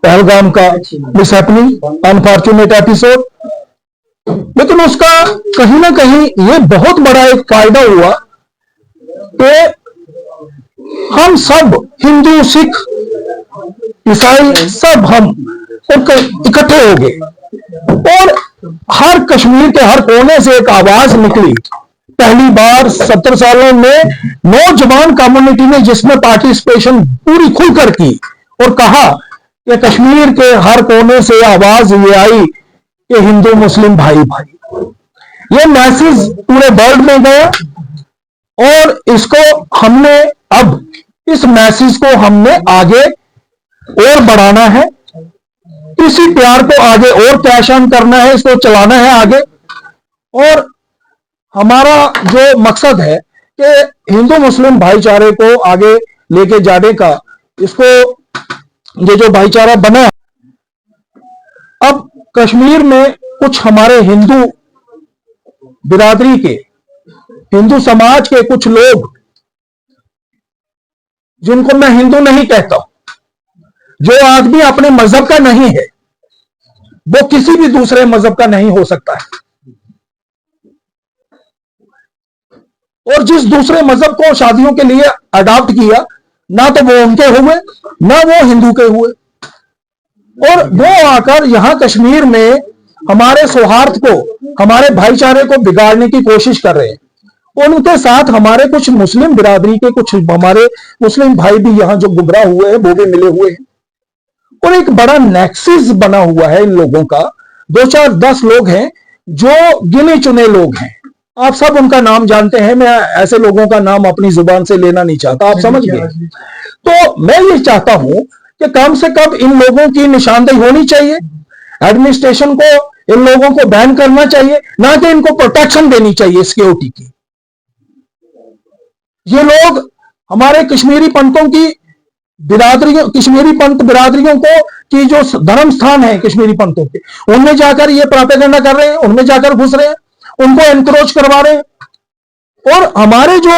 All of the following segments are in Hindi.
पहलगाम का मिस हैपनिंग, अनफॉर्चुनेट एपिसोड। लेकिन उसका कहीं ना कहीं ये बहुत बड़ा एक फायदा हुआ कि हम सब हिंदू, सिख, ईसाई सब हम इकट्ठे हो गए और हर कश्मीर के हर कोने से एक आवाज निकली। पहली बार 70 सालों में नौजवान कम्युनिटी ने जिसमें पार्टिसिपेशन पूरी खुलकर की और कहा कि कश्मीर के हर कोने से आवाज ये आई कि हिंदू मुस्लिम भाई भाई। ये मैसेज पूरे वर्ल्ड में गया और इसको हमने अब इस मैसेज को हमने आगे और बढ़ाना है, इसी प्यार को आगे और कैश ऑन करना है, इसको चलाना है आगे। और हमारा जो मकसद है कि हिंदू मुस्लिम भाईचारे को आगे लेके जाने का, इसको ये जो भाईचारा बना, अब कश्मीर में कुछ हमारे हिंदू बिरादरी के, हिंदू समाज के कुछ लोग जिनको मैं हिंदू नहीं कहता, जो आदमी अपने मजहब का नहीं है वो किसी भी दूसरे मजहब का नहीं हो सकता है, और जिस दूसरे मजहब को शादियों के लिए अडॉप्ट किया ना तो वो उनके हुए ना वो हिंदू के हुए, और वो आकर यहां कश्मीर में हमारे सौहार्द को, हमारे भाईचारे को बिगाड़ने की कोशिश कर रहे हैं। उनके साथ हमारे कुछ मुस्लिम बिरादरी के कुछ हमारे मुस्लिम भाई भी यहां जो गुमराह हुए हैं वो भी मिले हुए हैं, और एक बड़ा नेक्सस बना हुआ है इन लोगों का। 2 4 10 लोग हैं जो गिने चुने लोग हैं, आप सब उनका नाम जानते हैं, मैं ऐसे लोगों का नाम अपनी जुबान से लेना नहीं चाहता, आप समझ गए। तो मैं ये चाहता हूं कि कम से कम इन लोगों की निशानदेही होनी चाहिए, एडमिनिस्ट्रेशन को इन लोगों को बैन करना चाहिए, ना कि इनको प्रोटेक्शन देनी चाहिए सिक्योरिटी की। ये लोग हमारे कश्मीरी पंथों की बिरादरियों, कश्मीरी पंथ बिरादरियों को की जो धर्म स्थान है कश्मीरी पंथों के, उनमें जाकर ये प्रोपेगेंडा कर रहे हैं, उनमें जाकर घुस रहे हैं, उनको एनक्रोच करवा रहे हैं। और हमारे जो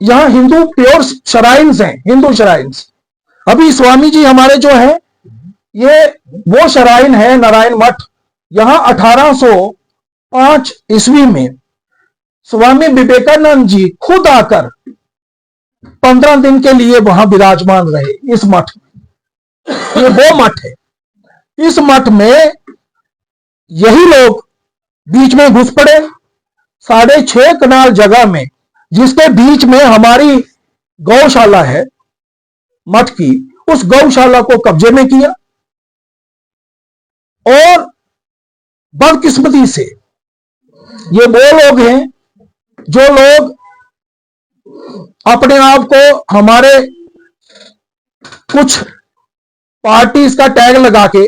यहां हिंदू प्योर शराइन्स हैं, हिंदू शराइन्स, अभी स्वामी जी हमारे जो हैं, ये वो शराइन है नारायण मठ। यहां 1805 ईस्वी में स्वामी विवेकानंद जी खुद आकर 15 दिन के लिए वहां विराजमान रहे इस मठ में। ये वो मठ है, इस मठ में यही लोग बीच में घुस पड़े, 6.5 कनाल जगह में, जिसके बीच में हमारी गौशाला है मठ की, उस गौशाला को कब्जे में किया। और बदकिस्मती से ये वो लोग हैं जो लोग अपने आप को हमारे कुछ पार्टीज का टैग लगा के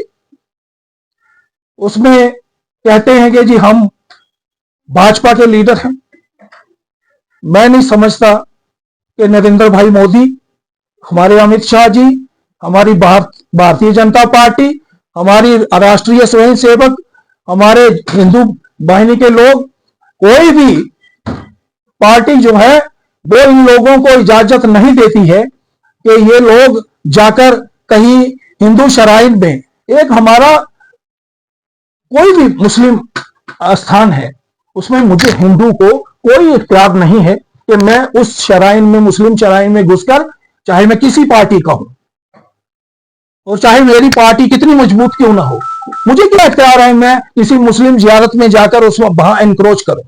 उसमें कहते हैं कि जी हम भाजपा के लीडर हैं। मैं नहीं समझता कि नरेंद्र भाई मोदी, हमारे अमित शाह जी, हमारी भारतीय जनता पार्टी, हमारी राष्ट्रीय स्वयं सेवक, हमारे हिंदू वाहिनी के लोग, कोई भी पार्टी जो है वो इन लोगों को इजाजत नहीं देती है कि ये लोग जाकर कहीं हिंदू शराइन में, एक हमारा कोई भी मुस्लिम स्थान है उसमें मुझे हिंदू को कोई इख्तियार नहीं है कि मैं उस शराइन में, मुस्लिम शराइन में घुसकर, चाहे मैं किसी पार्टी का हूं और चाहे मेरी पार्टी कितनी मजबूत क्यों ना हो, मुझे क्या इख्तियार है मैं किसी मुस्लिम जियारत में जाकर उसमें वहां एनक्रोच करूं,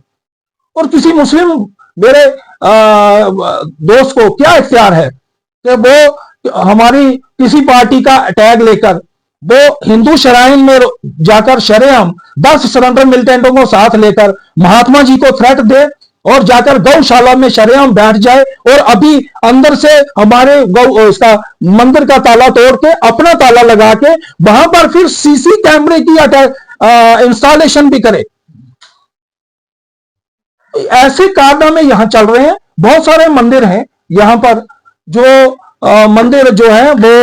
और किसी मुस्लिम मेरे दोस्त को क्या इख्तियार है कि वो हमारी किसी पार्टी का टैग लेकर वो हिंदू शराइन में जाकर शरेआम 10 सरेंडर मिलिटेंटों को साथ लेकर महात्मा जी को थ्रेट दे और जाकर गौशाला में शरेआम बैठ जाए, और अभी अंदर से हमारे इसका मंदिर का ताला तोड़ के अपना ताला लगा के वहां पर फिर सीसी कैमरे की इंस्टॉलेशन भी करे। ऐसे कारनामे यहां चल रहे हैं। बहुत सारे मंदिर हैं यहां पर, जो मंदिर जो है वो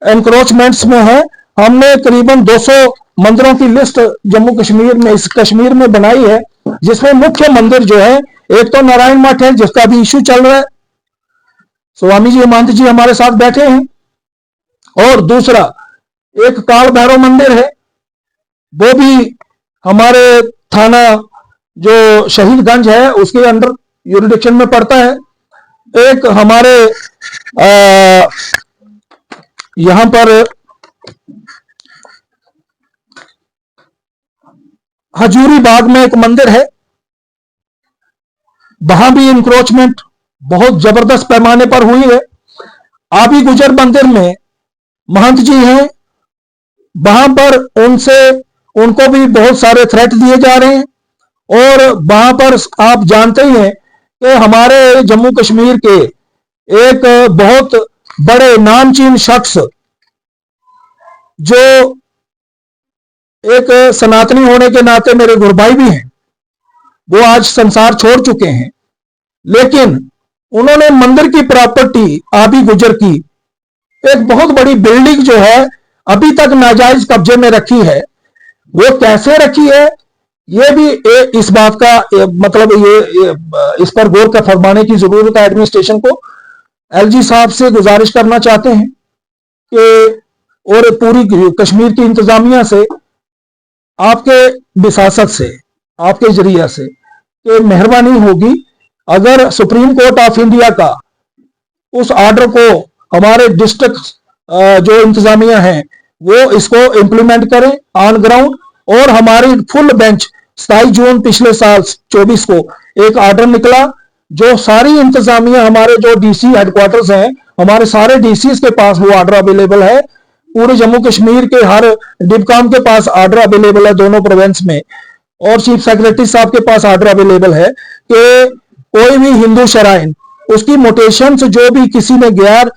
एनक्रोचमेंट्स में है। हमने करीबन 200 मंदिरों की लिस्ट जम्मू कश्मीर में, इस कश्मीर में बनाई है, जिसमें मुख्य मंदिर जो है, एक तो नारायण मठ है जिसका भी इश्यू चल रहा है, स्वामी जी महंत जी हमारे साथ बैठे हैं, और दूसरा एक काल भैरव मंदिर है, वो भी हमारे थाना जो शहीदगंज है उसके अंडर यूरिडिक्शन में पड़ता है। एक हमारे यहां पर हजूरी बाग में एक मंदिर है, वहां भी इंक्रोचमेंट बहुत जबरदस्त पैमाने पर हुई है। आबी गुजर मंदिर में महंत जी हैं, वहां पर उनको भी बहुत सारे थ्रेट दिए जा रहे हैं। और वहां पर आप जानते ही हैं कि हमारे जम्मू कश्मीर के एक बहुत बड़े नामचीन शख्स जो एक सनातनी होने के नाते मेरे गुरभाई भी हैं, वो आज संसार छोड़ चुके हैं, लेकिन उन्होंने मंदिर की प्रॉपर्टी आबी गुजर की एक बहुत बड़ी बिल्डिंग जो है अभी तक नाजायज कब्जे में रखी है। वो कैसे रखी है ये भी इस बात का मतलब ये इस पर गौर का फरमाने की जरूरत है। एडमिनिस्ट्रेशन को एलजी साहब से गुजारिश करना चाहते हैं कि और पूरी कश्मीर की इंतजामिया से, आपके विसासत से, आपके जरिया से कि मेहरबानी होगी अगर सुप्रीम कोर्ट ऑफ इंडिया का उस ऑर्डर को हमारे डिस्ट्रिक्ट जो इंतजामिया है वो इसको इंप्लीमेंट करें ऑन ग्राउंड। और हमारी फुल बेंच 27 जून पिछले साल 24 को एक ऑर्डर निकला, जो सारी इंतजामिया हमारे जो डीसी हेडक्वार्टर्स हैं, हमारे सारे डीसी के पास वो ऑर्डर अवेलेबल है। पूरे जम्मू कश्मीर के हर डिपकाम के पास ऑर्डर अवेलेबल है दोनों प्रोविंस में, और चीफ सेक्रेटरी साहब के पास ऑर्डर अवेलेबल है कि कोई भी हिंदू शराइन उसकी मोटेशंस जो भी किसी ने गैर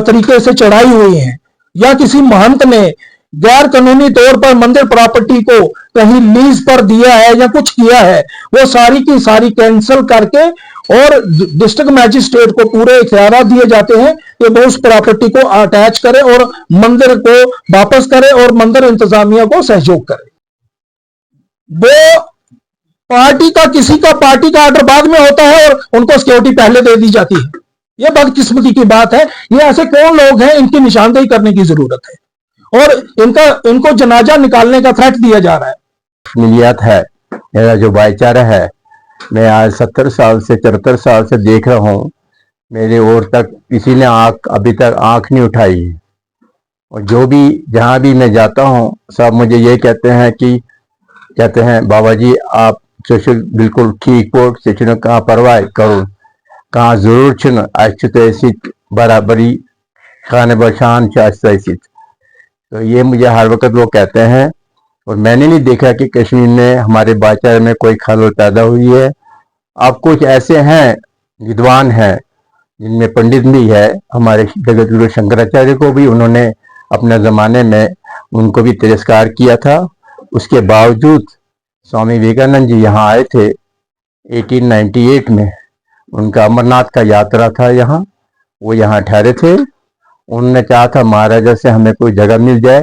तरीके से चढ़ाई हुई है या किसी महंत ने गैर कानूनी तौर पर मंदिर प्रॉपर्टी को कहीं लीज पर दिया है या कुछ किया है, वो सारी की सारी कैंसिल करके और डिस्ट्रिक्ट मैजिस्ट्रेट को पूरे इख्तियार दिए जाते हैं कि वो उस प्रॉपर्टी को अटैच करे और मंदिर को वापस करे और मंदिर इंतजामिया को सहयोग करे। वो पार्टी का ऑर्डर बाद में होता है और उनको सिक्योरिटी पहले दे दी जाती है। ये बदकिस्मती की बात है। ये ऐसे कौन लोग हैं, इनकी निशानदेही करने की जरूरत है और इनको जनाजा निकालने का थ्रेट दिया जा रहा है। मिलियत है, मेरा जो भाईचारा है, मैं आज 70 साल से 74 साल से देख रहा हूँ, मेरे ओर तक किसी ने अभी तक आंख नहीं उठाई। और जो भी जहाँ भी मैं जाता हूँ सब मुझे ये कहते हैं बाबा जी आप बिल्कुल ठीक पोट से कहाँ परवाह करो, कहाँ जरूर छन अच्छी बराबरी खाने बशान ऐसी। तो ये मुझे हर वक्त वो कहते हैं। और मैंने नहीं देखा कि कश्मीर में हमारे भाईचारे में कोई खलल पैदा हुई है। अब कुछ ऐसे हैं विद्वान हैं जिनमें पंडित भी है, हमारे जगत गुरु शंकराचार्य को भी उन्होंने अपने ज़माने में उनको भी तिरस्कार किया था। उसके बावजूद स्वामी विवेकानंद जी यहाँ आए थे 1898 में, उनका अमरनाथ का यात्रा था यहाँ, वो यहाँ ठहरे थे। उन्होंने चाहा था महाराजा से हमें कोई जगह मिल जाए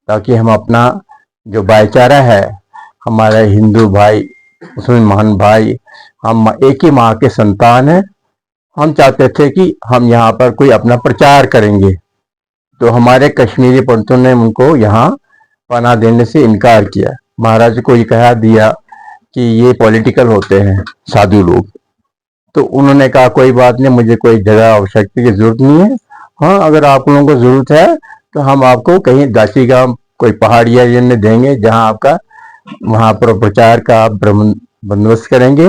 ताकि हम अपना जो भाईचारा है, हमारे हिंदू भाई मुसलमान भाई, हम एक ही माँ के संतान हैं, हम चाहते थे कि हम यहाँ पर कोई अपना प्रचार करेंगे। तो हमारे कश्मीरी पंडितों ने उनको यहाँ पनाह देने से इनकार किया। महाराज को ये कहा दिया कि ये पॉलिटिकल होते हैं साधु लोग। तो उन्होंने कहा कोई बात नहीं, मुझे कोई जगह आवश्यकता की जरूरत नहीं है। हाँ, अगर आप लोगों को जरूरत है तो हम आपको कहीं दासी गांव कोई पहाड़ी एरिया में देंगे जहां आपका वहां पर प्रचार का आप बंदोबस्त करेंगे।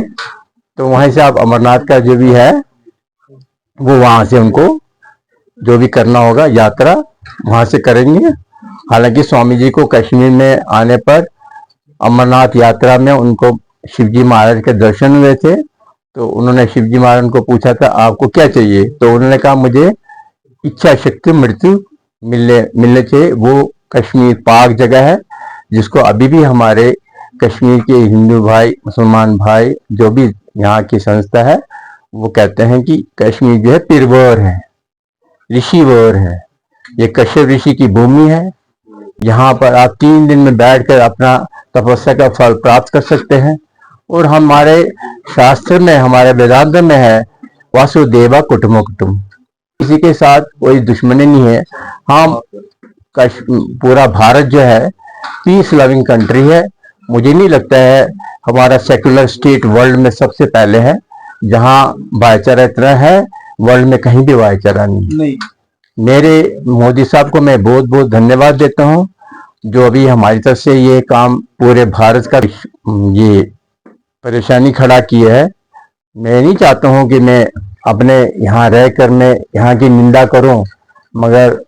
तो वहीं से आप अमरनाथ का जो भी है वो वहां से उनको जो भी करना होगा यात्रा वहां से करेंगे। हालांकि स्वामी जी को कश्मीर में आने पर अमरनाथ यात्रा में उनको शिवजी महाराज के दर्शन हुए थे। तो उन्होंने शिवजी महाराज को पूछा था आपको क्या चाहिए, तो उन्होंने कहा मुझे इच्छा शक्ति मृत्यु मिलने चाहिए। वो कश्मीर पाक जगह है जिसको अभी भी हमारे कश्मीर के हिंदू भाई मुसलमान भाई जो भी यहाँ की संस्था है वो कहते हैं कि कश्मीर जो है पीरवर है, ऋषिवर है, ये कश्यप ऋषि की भूमि है। यहाँ पर आप 3 दिन में बैठकर अपना तपस्या का फल प्राप्त कर सकते हैं। और हमारे शास्त्र में, हमारे वेदांत में है वासुदेवा कुटुम्ब कुटुम्ब, किसी के साथ कोई दुश्मनी नहीं है। हम पूरा भारत जो है पीस लविंग कंट्री है। मुझे नहीं लगता है हमारा सेकुलर स्टेट वर्ल्ड में सबसे पहले है, जहां भाईचारा इतना है, वर्ल्ड में कहीं भी भाईचारा नहीं। मेरे मोदी साहब को मैं बहुत बहुत धन्यवाद देता हूं, जो अभी हमारी तरफ से ये काम पूरे भारत का ये परेशानी खड़ा किया है। मैं नहीं चाहता हूं कि मैं अपने यहाँ रहकर मैं यहाँ की निंदा करूं, मगर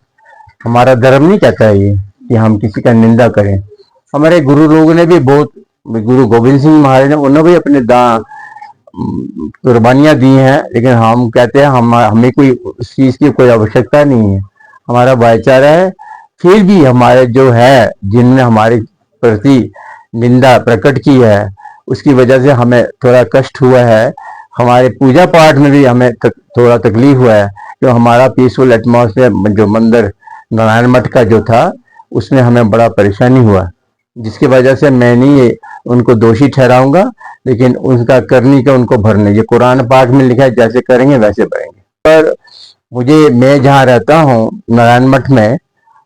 हमारा धर्म नहीं कहता है ये कि हम किसी का निंदा करें। हमारे गुरु लोगों ने भी बहुत, गुरु गोविंद सिंह महाराज ने, उन्होंने भी अपने कुर्बानियां दी हैं, लेकिन हम कहते हैं हमें कोई उस चीज की कोई आवश्यकता नहीं है। हमारा भाईचारा है। फिर भी हमारे जो है, जिनने हमारे प्रति निंदा प्रकट की है, उसकी वजह से हमें थोड़ा कष्ट हुआ है। हमारे पूजा पाठ में भी हमें थोड़ा तकलीफ हुआ है, जो हमारा पीसफुल एटमॉस्फेयर जो मंदिर नारायण मठ का जो था, उसमें हमें बड़ा परेशानी हुआ, जिसकी वजह से मैं नहीं उनको दोषी ठहराऊंगा, लेकिन उनका करनी का उनको भरने, ये कुरान पाक में लिखा है, जैसे करेंगे वैसे भरेंगे। पर मैं जहाँ रहता हूँ नारायण मठ में,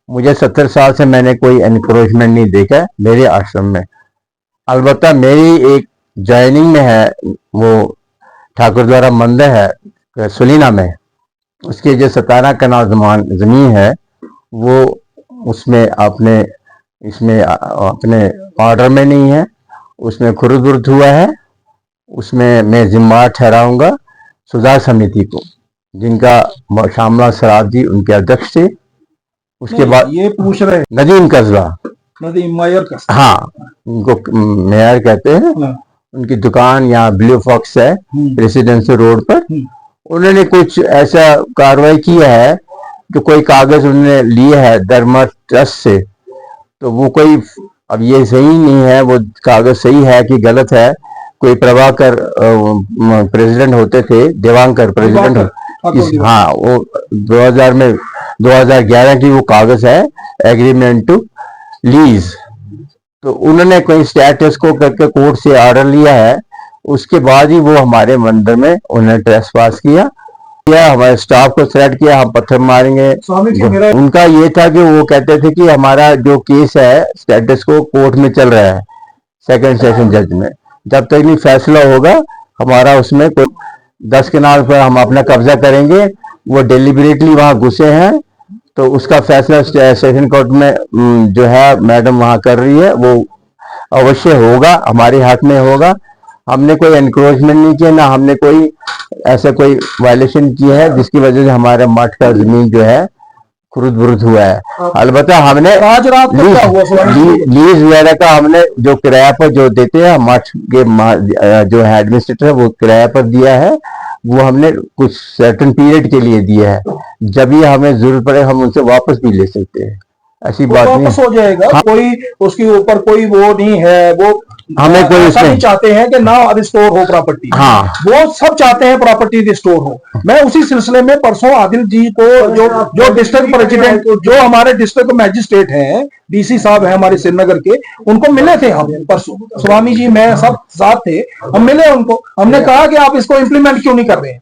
मुझे 70 साल से मैंने कोई एनक्रोचमेंट नहीं देखा मेरे आश्रम में। अलबत्ता मेरी एक ज्वाइनिंग में है, वो ठाकुर द्वारा मंदिर है सुलीना में, उसके जो 17 कनाल जमीन है, वो उसमें इसमें अपने ऑर्डर में नहीं है, उसमें खुरुद हुआ है। उसमें मैं जिम्मेदार ठहराऊंगा सुधार समिति को, जिनका शामला सराफ जी उनके अध्यक्ष थे। उसके बाद ये पूछ रहे नदीम कस्बा, नदीम मेयर कस्बा, हाँ उनको मेयर कहते हैं। उनकी दुकान यहाँ ब्लू फॉक्स है रेसिडेंशियल रोड पर। उन्होंने कुछ ऐसा कार्रवाई किया है कि कोई कागज उन्होंने लिए है धर्म ट्रस्ट से, तो वो कोई, अब ये सही नहीं है वो कागज सही है कि गलत है। कोई प्रभाकर प्रेसिडेंट होते थे, देवांकर प्रेसिडेंट, हाँ, वो 2011 की वो कागज है, एग्रीमेंट टू लीज। तो उन्होंने कोई स्टेटस को करके कोर्ट से ऑर्डर लिया है, उसके बाद ही वो हमारे मंदिर में उन्होंने ट्रेसपास किया, हमारे स्टाफ को थ्रेट किया, हम पत्थर मारेंगे। उनका ये था कि वो कहते थे कि हमारा जो केस है स्टेटस को कोर्ट में चल रहा है, सेकंड सेशन जज में, जब तक नहीं फैसला होगा हमारा उसमें कोई 10 कनाल पर हम अपना कब्जा करेंगे। वो डेलिबरेटली वहां घुसे हैं, तो उसका फैसला सेशन कोर्ट में जो है मैडम वहां कर रही है, वो अवश्य होगा, हमारे हाथ में होगा। हमने कोई एनक्रोचमेंट नहीं किया, ना हमने कोई ऐसा कोई वायलेशन किया है जिसकी वजह से हमारा मठ का जमीन जो है खुरुद बुरुद हुआ है। अलबत्ता हमने आज रात को क्या हुआ? लीज वगैरह का हमने जो किराया पर जो देते हैं, मठ के जो है एडमिनिस्ट्रेटर है, वो किराया पर दिया है, वो हमने कुछ सर्टेन पीरियड के लिए दिया है। जब भी हमें जरूरत पड़े हम उनसे वापस भी ले सकते हैं, ऐसी बात नहीं। वापस हो जाएगा। हाँ। कोई उसके ऊपर कोई वो नहीं है, वो हमें कोई ऐसा नहीं चाहते हैं कि ना रिस्टोर हो प्रॉपर्टी। हाँ, वो सब चाहते हैं प्रॉपर्टी रिस्टोर हो। मैं उसी सिलसिले में परसों आदिल जी को, जो डिस्ट्रिक्ट प्रेसिडेंट, जो हमारे डिस्ट्रिक्ट मैजिस्ट्रेट हैं, डीसी साहब हैं हमारे श्रीनगर के, उनको मिले थे हम परसों। स्वामी जी मैं सब साथ थे, हम मिले उनको। हमने कहा कि आप इसको इम्प्लीमेंट क्यों नहीं कर रहे हैं।